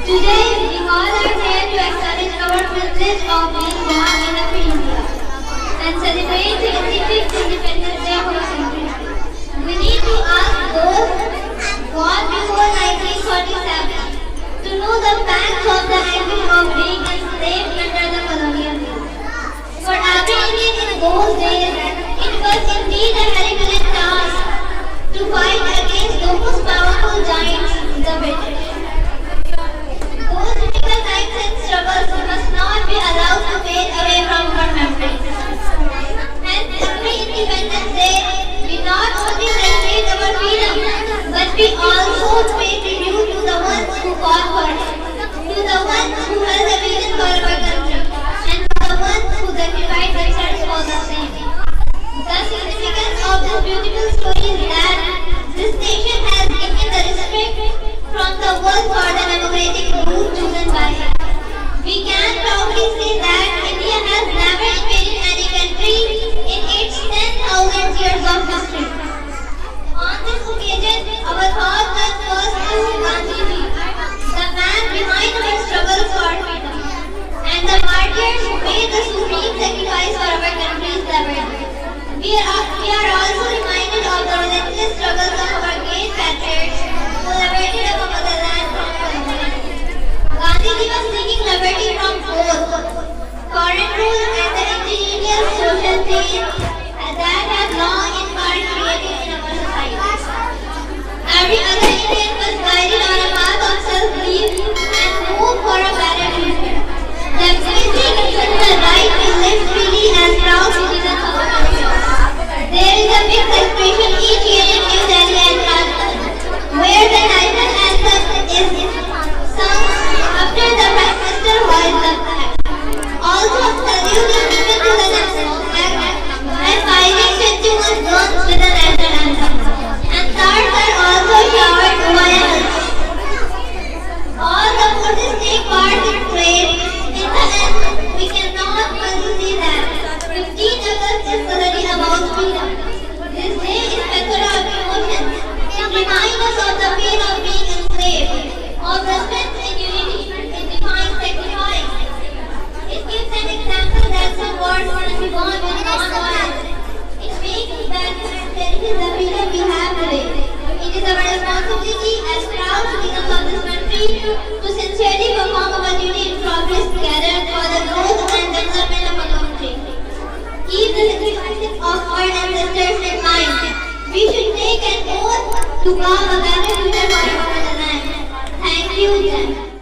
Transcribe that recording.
Today, we all are here to acknowledge our privilege of being born in a free India and celebrate the 85th Independence Day of our country. We need to ask those born before 1947 to know the facts of the anguish of being enslaved under the colonial rule. For every Indian in those days, it was indeed a Herculean task to fight against those powerful giants, the British. Those difficult times and struggles must not be allowed to fade away from our memories. Hence, every Independence Day, we not only celebrate our freedom, but we also pay tribute to the ones who fought for it, to the ones who held a vision for our country, and to the ones who sacrificed themselves for the same. The significance of this beautiful story is that this nation has given the respect from the world for the democratic route chosen by it. We can proudly say that India has never invaded any country in its 10,000 years of history. On this occasion, our thoughts are first to Gandhiji, the man behind our struggle for freedom, and the martyrs who made the supreme sacrifice for our country's liberty. We are also reminded of the relentless struggles of our great patriots who liberated our motherland from colonialism. Gandhiji was seeking liberty from both foreign rule and the indigenous social chains that have long in part created in our society. Every other Indian was guided on a path of self-belief and moved for a better future. The basic the right to live freely as proud citizens of our country. There is a big celebration each year in New Delhi and Rajasthan, where the national anthem is sung after the Prime Minister hoists the flag. Also, salute is given to the national flag and firing statues guns with the national anthem. And stars are also showered violence. All the forces take part in parade. In the end, we cannot only say that 15 August is suddenly about freedom. This day is a method of emotion. It reminds us of the pain of being enslaved, of the strength in unity. It defines sacrifice. It gives an example that some wars must be won with non-violence. It makes us value and cherishes the freedom we have today. It is our responsibility as proud citizens of this country to sincerely perform our duty in progress together for the growth and development of our country. Keep the sacrifices of our ancestors in mind. We should take an oath to carve a better future for our motherland. Thank you, Jan.